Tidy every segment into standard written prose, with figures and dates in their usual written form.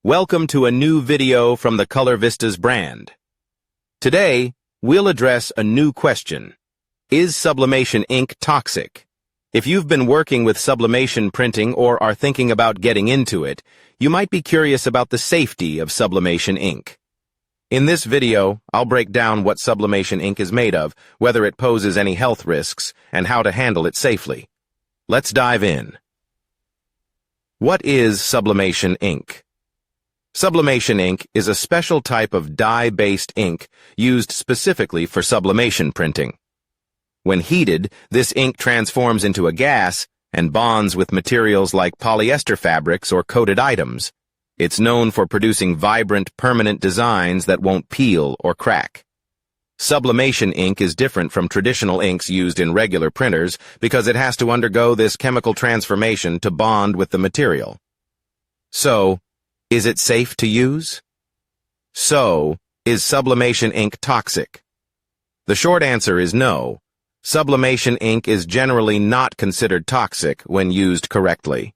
Welcome to a new video from the Color Vistas brand. Today, we'll address a new question. Is sublimation ink toxic? If you've been working with sublimation printing or are thinking about getting into it, you might be curious about the safety of sublimation ink. In this video, I'll break down what sublimation ink is made of, whether it poses any health risks, and how to handle it safely. Let's dive in. What is sublimation ink? Sublimation ink is a special type of dye-based ink used specifically for sublimation printing. When heated, this ink transforms into a gas and bonds with materials like polyester fabrics or coated items. It's known for producing vibrant, permanent designs that won't peel or crack. Sublimation ink is different from traditional inks used in regular printers because it has to undergo this chemical transformation to bond with the material. So, is it safe to use? So, is sublimation ink toxic? The short answer is no. Sublimation ink is generally not considered toxic when used correctly.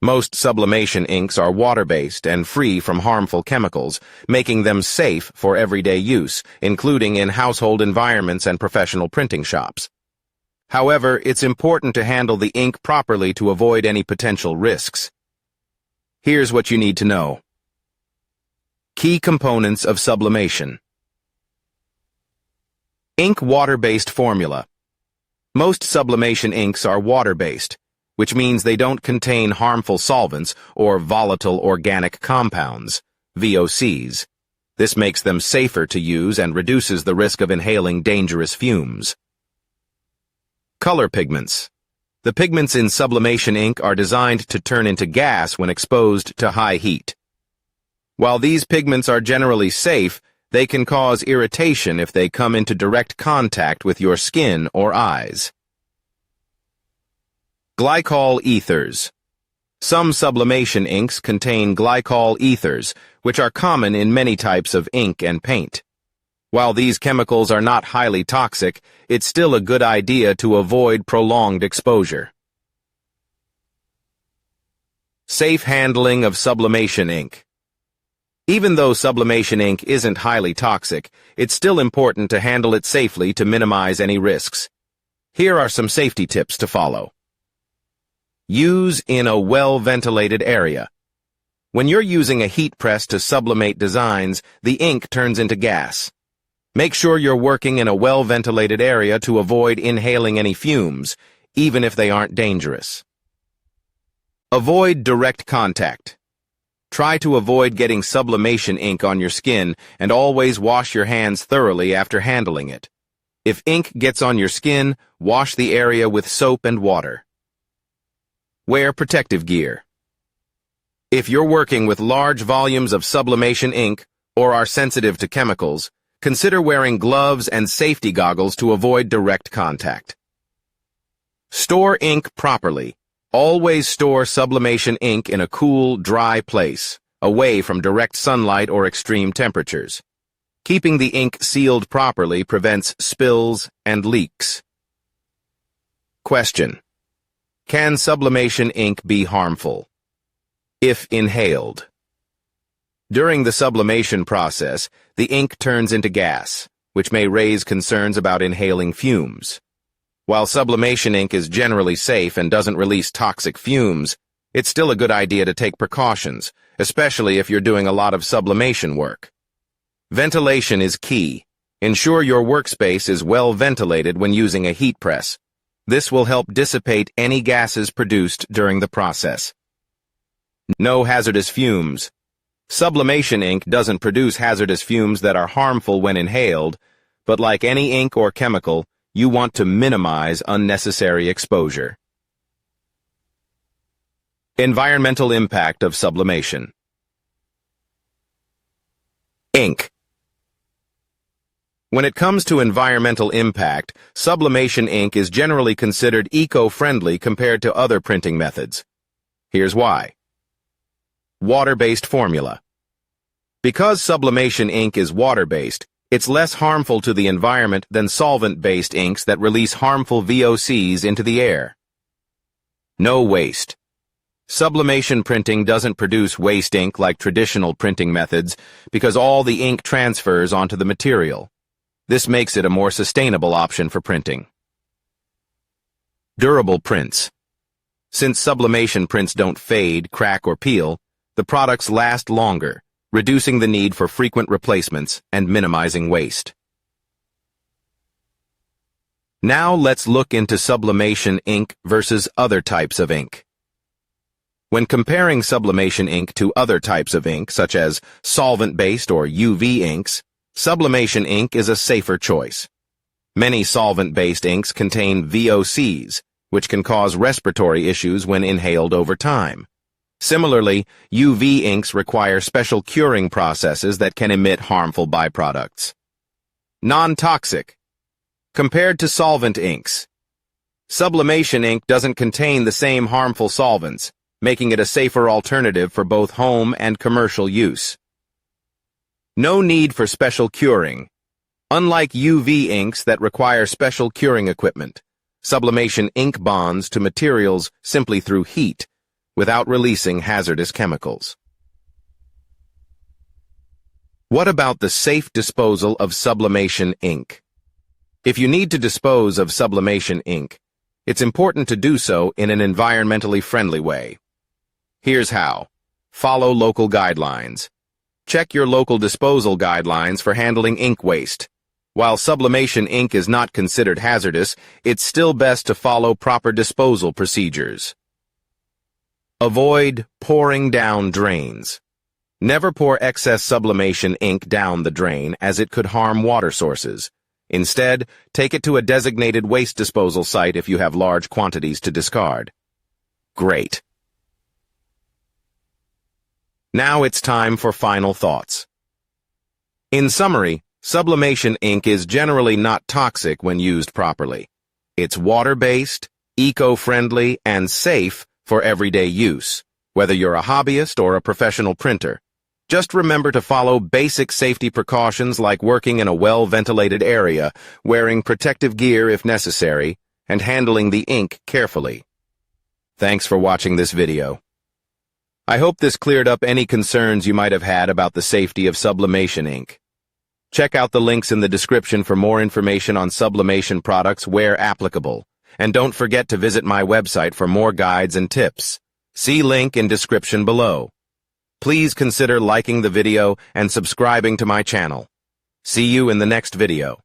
Most sublimation inks are water-based and free from harmful chemicals, making them safe for everyday use, including in household environments and professional printing shops. However, it's important to handle the ink properly to avoid any potential risks. Here's what you need to know. Key components of sublimation. Ink water-based formula. Most sublimation inks are water-based, which means they don't contain harmful solvents or volatile organic compounds, VOCs. This makes them safer to use and reduces the risk of inhaling dangerous fumes. Color pigments. The pigments in sublimation ink are designed to turn into gas when exposed to high heat. While these pigments are generally safe, they can cause irritation if they come into direct contact with your skin or eyes. Glycol ethers. Some sublimation inks contain glycol ethers, which are common in many types of ink and paint. While these chemicals are not highly toxic, it's still a good idea to avoid prolonged exposure. Safe handling of sublimation ink. Even though sublimation ink isn't highly toxic, it's still important to handle it safely to minimize any risks. Here are some safety tips to follow. Use in a well-ventilated area. When you're using a heat press to sublimate designs, the ink turns into gas. Make sure you're working in a well-ventilated area to avoid inhaling any fumes, even if they aren't dangerous. Avoid direct contact. Try to avoid getting sublimation ink on your skin and always wash your hands thoroughly after handling it. If ink gets on your skin, wash the area with soap and water. Wear protective gear. If you're working with large volumes of sublimation ink or are sensitive to chemicals, consider wearing gloves and safety goggles to avoid direct contact. Store ink properly. Always store sublimation ink in a cool, dry place, away from direct sunlight or extreme temperatures. Keeping the ink sealed properly prevents spills and leaks. Question: can sublimation ink be harmful? If inhaled. During the sublimation process, the ink turns into gas, which may raise concerns about inhaling fumes. While sublimation ink is generally safe and doesn't release toxic fumes, it's still a good idea to take precautions, especially if you're doing a lot of sublimation work. Ventilation is key. Ensure your workspace is well ventilated when using a heat press. This will help dissipate any gases produced during the process. No hazardous fumes. Sublimation ink doesn't produce hazardous fumes that are harmful when inhaled, but like any ink or chemical, you want to minimize unnecessary exposure. Environmental impact of sublimation. Ink. When it comes to environmental impact, sublimation ink is generally considered eco-friendly compared to other printing methods. Here's why. Water-based formula. Because sublimation ink is water-based, it's less harmful to the environment than solvent-based inks that release harmful VOCs into the air. No waste. Sublimation printing doesn't produce waste ink like traditional printing methods because all the ink transfers onto the material. This makes it a more sustainable option for printing. Durable prints. Since sublimation prints don't fade, crack, or peel, the products last longer, reducing the need for frequent replacements and minimizing waste. Now let's look into sublimation ink versus other types of ink. When comparing sublimation ink to other types of ink, such as solvent-based or UV inks, sublimation ink is a safer choice. Many solvent-based inks contain VOCs, which can cause respiratory issues when inhaled over time. Similarly, UV inks require special curing processes that can emit harmful byproducts. Non-toxic. Compared to solvent inks, sublimation ink doesn't contain the same harmful solvents, making it a safer alternative for both home and commercial use. No need for special curing. Unlike UV inks that require special curing equipment, sublimation ink bonds to materials simply through heat, without releasing hazardous chemicals. What about the safe disposal of sublimation ink? If you need to dispose of sublimation ink, it's important to do so in an environmentally friendly way. Here's how. Follow local guidelines. Check your local disposal guidelines for handling ink waste. While sublimation ink is not considered hazardous, it's still best to follow proper disposal procedures. Avoid pouring down drains. Never pour excess sublimation ink down the drain, as it could harm water sources. Instead, take it to a designated waste disposal site if you have large quantities to discard. Great. Now it's time for final thoughts. In summary, sublimation ink is generally not toxic when used properly. It's water-based, eco-friendly, and safe for everyday use, whether you're a hobbyist or a professional printer. Just remember to follow basic safety precautions like working in a well-ventilated area, wearing protective gear if necessary, and handling the ink carefully. Thanks for watching this video. I hope this cleared up any concerns you might have had about the safety of sublimation ink. Check out the links in the description for more information on sublimation products where applicable, and don't forget to visit my website for more guides and tips. See link in description below. Please consider liking the video and subscribing to my channel. See you in the next video.